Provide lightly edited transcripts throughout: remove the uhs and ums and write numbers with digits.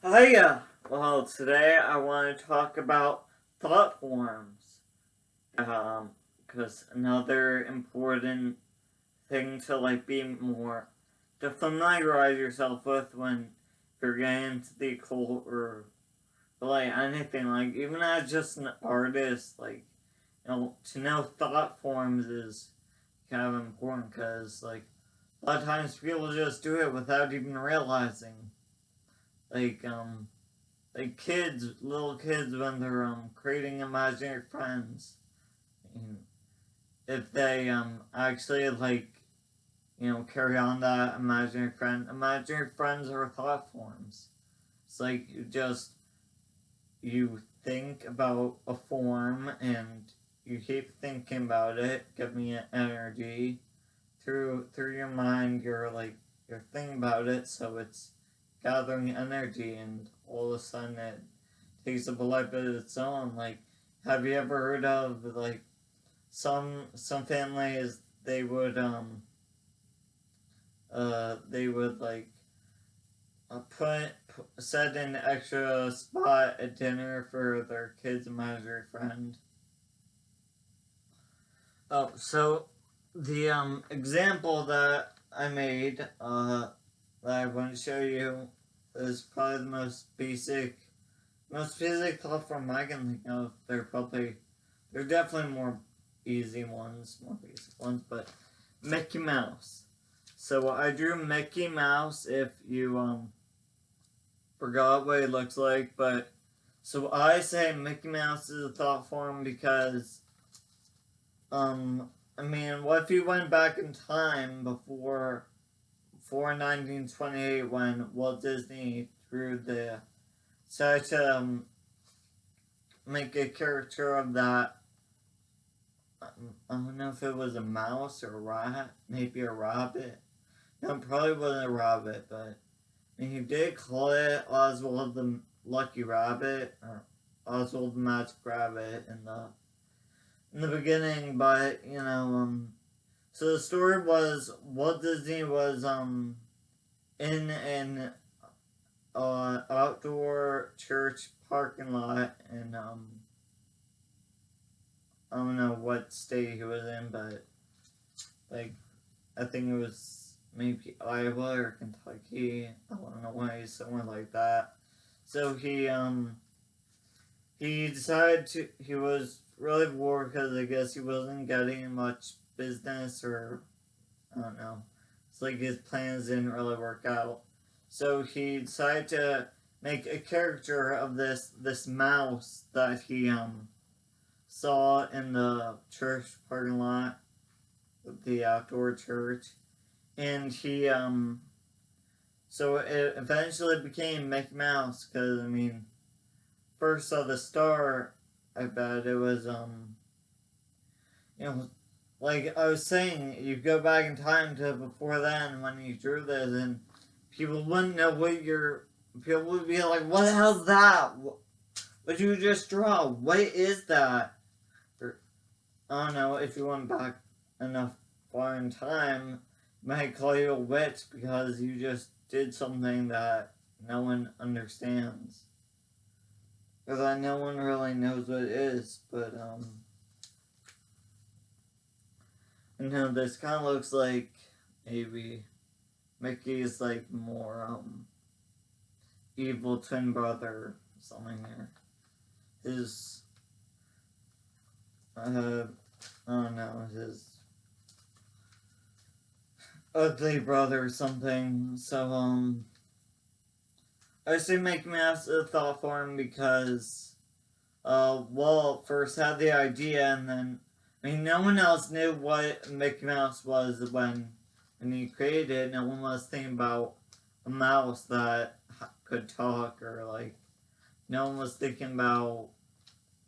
Hiya! Well, today I want to talk about thought forms. Because another important thing to be more to familiarize yourself with when you're getting into the occult or anything, even as just an artist, to know thought forms is kind of important because a lot of times people just do it without even realizing. Like um little kids, when they're creating imaginary friends, if they actually carry on that imaginary friends are thought forms. It's like you think about a form and you keep thinking about it, giving it energy through your mind. You're thinking about it, so it's gathering energy, and all of a sudden it takes up a life of its own. Have you ever heard of some families? They would put set an extra spot at dinner for their kid's imaginary friend. Oh, so the example that I made that I want to show you is probably the most basic platform I can think of. There are definitely more basic ones, but Mickey Mouse. So I drew Mickey Mouse. If you forgot what he looks like, but so I say Mickey Mouse is a thought form because what if you went back in time before 1928 when Walt Disney decided to make a character of that. I don't know if it was a mouse or a rat, maybe a rabbit. No, it probably wasn't a rabbit, but he did call it Oswald the Lucky Rabbit or Oswald the Magic Rabbit in the beginning. But so the story was Walt Disney was in an outdoor church parking lot, and I don't know what state he was in, but I think it was maybe Iowa or Kentucky, Illinois, somewhere like that. So he decided he was really bored because I guess he wasn't getting much business, or I don't know. It's like his plans didn't really work out. So he decided to make a character of this mouse that he saw in the church parking lot of the outdoor church. And he so it eventually became Mickey Mouse because first saw the star. I bet it was like I was saying, you go back in time to before then when you drew this, and people wouldn't know people would be like, what the hell's that? What you just draw? What is that? Or, I don't know, if you went back enough far in time, might call you a witch because you just did something that no one understands. Or that no one really knows what it is, but this kind of looks like maybe Mickey is more evil twin brother, something there. His I don't know, his ugly brother or something. So I say Mickey Mouse a thought form because Walt first had the idea, and then no one else knew what Mickey Mouse was when he created it. No one was thinking about a mouse that could talk, or no one was thinking about,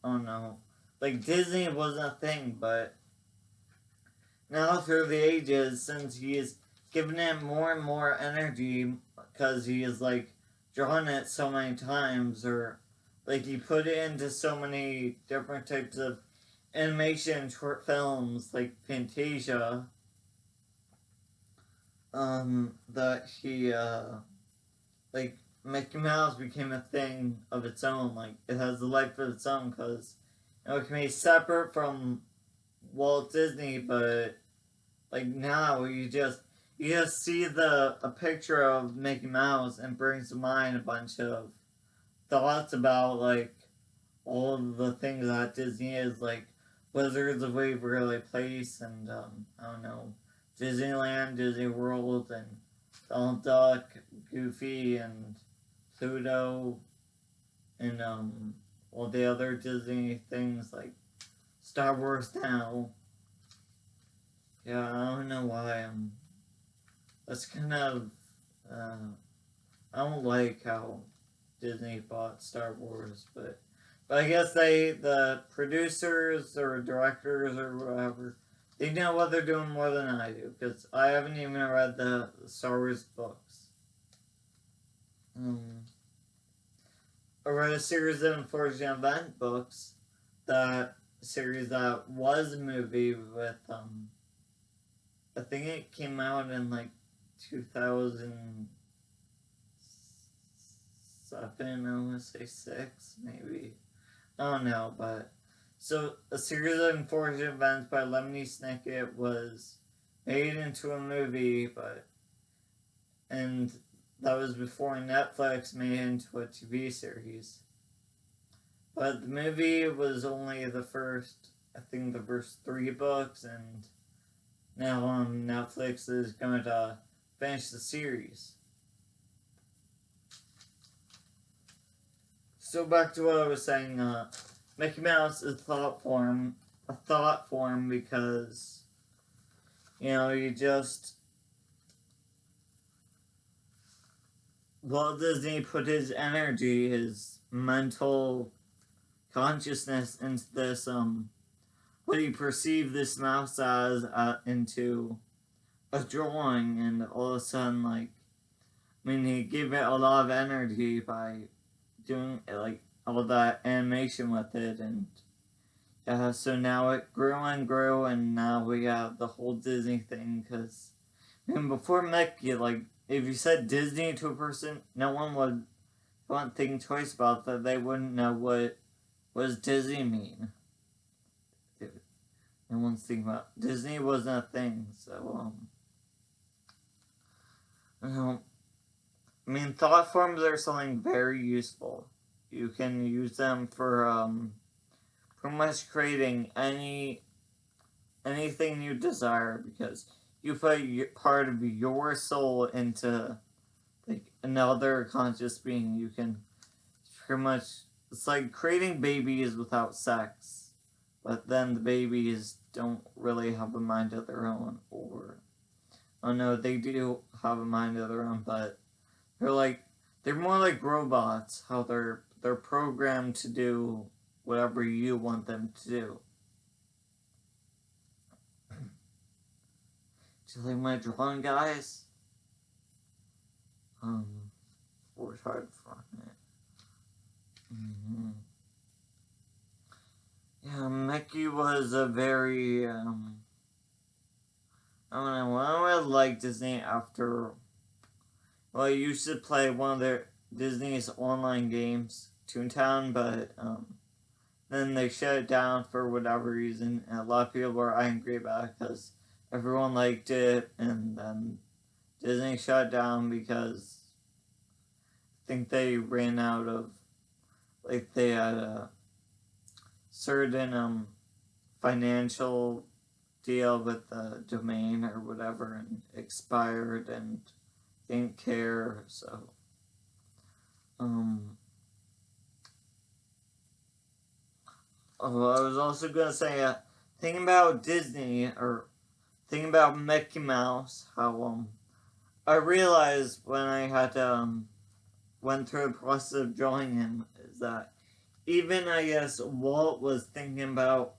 I don't know, Disney wasn't a thing. But now through the ages, since he's given it more and more energy because he is drawn it so many times, or he put it into so many different types of animation short films like Fantasia, that he Mickey Mouse became a thing of its own. Like, it has a life of its own because, it can be separate from Walt Disney, but like now you just see a picture of Mickey Mouse and brings to mind a bunch of thoughts about like all of the things that Disney is, like Wizards of Waverly Place and I don't know, Disneyland, Disney World, and Donald Duck, Goofy, and Pluto, and all the other Disney things like Star Wars now. Yeah, I don't know why that's kind of I don't like how Disney bought Star Wars, but I guess the producers or directors or whatever, they know what they're doing more than I do because I haven't even read the Star Wars books. I read a series of Unfortunate Event books. That series that was a movie with I think it came out in like 2007, I want to say 6, maybe. I don't know, but so a series of unfortunate events by Lemony Snicket was made into a movie, and that was before Netflix made it into a TV series. But the movie was only the first 3 books, and now Netflix is going to finish the series. So back to what I was saying, Mickey Mouse is a thought form because, you just, Walt Disney put his energy, his mental consciousness into this, what he perceived this mouse as, into a drawing, and all of a sudden, like, he gave it a lot of energy by doing like all that animation with it, and so now it grew and grew, and now we got the whole Disney thing. Because before Mickey, like if you said Disney to a person, no one would think twice about that. They wouldn't know what does Disney mean. No one's thinking about Disney wasn't a thing, so thought forms are something very useful. You can use them for pretty much creating anything you desire, because you put part of your soul into like another conscious being. You can pretty much, it's like creating babies without sex, but then the babies don't really have a mind of their own, or oh no, they do have a mind of their own, but they're more like robots, how they're programmed to do whatever you want them to do. Do you like my drawing, guys? Worked hard for it. Yeah, Mickey was a very, I don't know, I really like Disney after, well, I used to play one of their Disney's online games, Toontown, but then they shut it down for whatever reason, and a lot of people were angry about it because everyone liked it, and then Disney shut it down because I think they ran out of, like, they had a certain financial deal with the domain or whatever, and expired, and didn't care, so I was also gonna say, thinking about Disney, or thinking about Mickey Mouse, how I realized when I had went through the process of drawing him, is that even, I guess, Walt was thinking about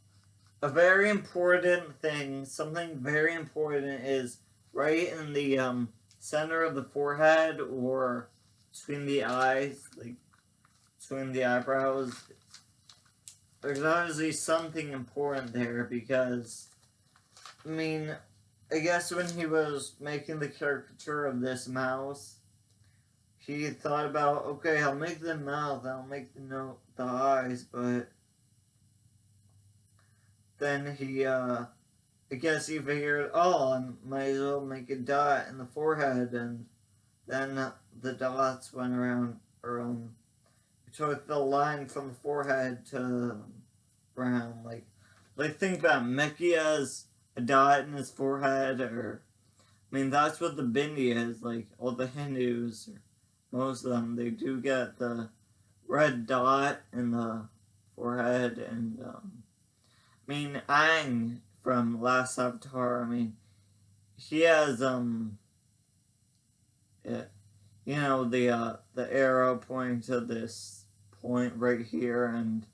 a very important thing. Something very important is right in the center of the forehead, or between the eyes, like between the eyebrows. There's obviously something important there, because I guess when he was making the caricature of this mouse, he thought about, okay, I'll make the mouth, I'll make the eyes, but then I guess he figured, oh, I might as well make a dot in the forehead, and then the dots went around, or took the line from the forehead to brown. Like think about Mickey as a dot in his forehead, or I mean that's what the bindi is. Like all the Hindus, or most of them, they do get the red dot in the forehead, and I mean Aang from Last Avatar. I mean he has you know, the arrow pointing to this point right here, and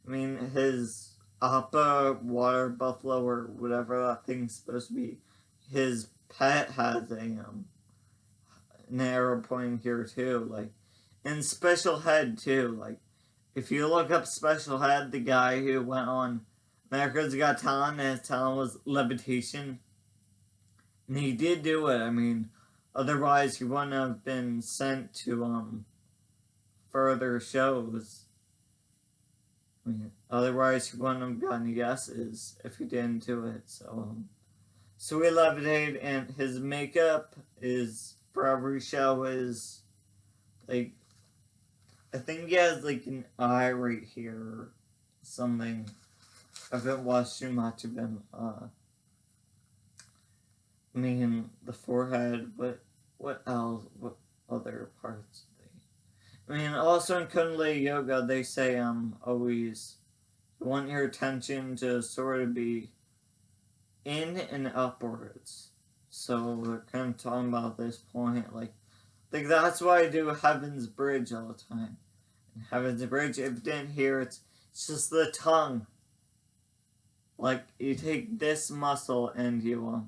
I mean his Appa water buffalo or whatever that thing's supposed to be, his pet has an arrow pointing here too, like, and Special Head too. Like if you look up Special Head, the guy who went on America's Got Talent, and his talent was levitation, and he did do it. I mean, otherwise he wouldn't have been sent to further shows. I mean, otherwise he wouldn't have gotten yeses if he didn't do it. So he levitated, and his makeup is for every show is like, I think he has like an eye right here or something. I haven't watched too much of him. I mean, the forehead, what else? What other parts? I mean, also in Kundalini Yoga, they say, always, you want your attention to sort of be in and upwards. So we're kind of talking about this point, like that's why I do Heaven's Bridge all the time. And Heaven's Bridge, if you didn't hear, it's just the tongue. Like, you take this muscle and you,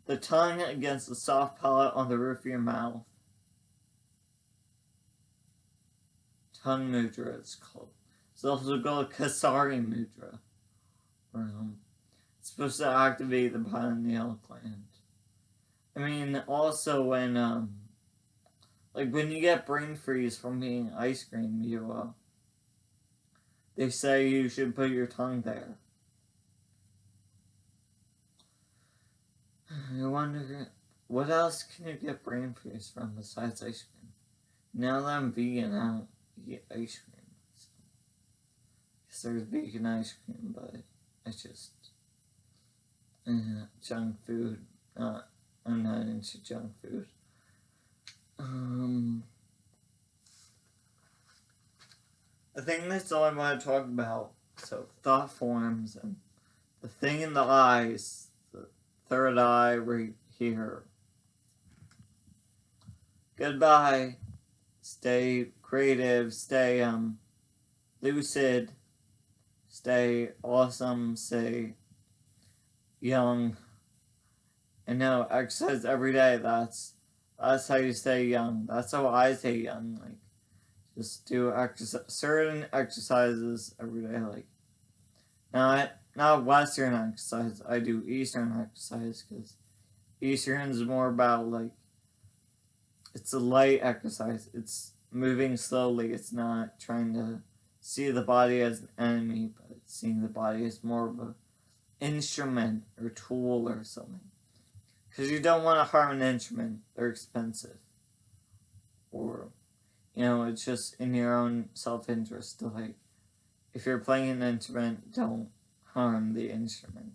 the tongue against the soft palate on the roof of your mouth. Tongue mudra, it's called. It's also called Kasari mudra. It's supposed to activate the pineal gland. I mean, also when, like when you get brain freeze from eating ice cream, they say you should put your tongue there. I wonder, what else can you get brain freeze from besides ice cream? Now that I'm vegan, I don't eat ice cream. So I guess there's vegan ice cream, but it's just junk food. I'm not into junk food. I think that's all I want to talk about. So, thought forms and the thing in the eyes, the third eye right here. Goodbye. Stay creative, stay lucid, stay awesome, stay young. And no, exercise every day. That's how you stay young. That's how I stay young. Like, just do certain exercises every day. Like, not Western exercise. I do Eastern exercise because Eastern is more about like, it's a light exercise. It's moving slowly. It's not trying to see the body as an enemy, but seeing the body as more of an instrument or tool or something. Because you don't want to harm an instrument. They're expensive. Or, it's just in your own self-interest to, like, if you're playing an instrument, don't harm the instrument.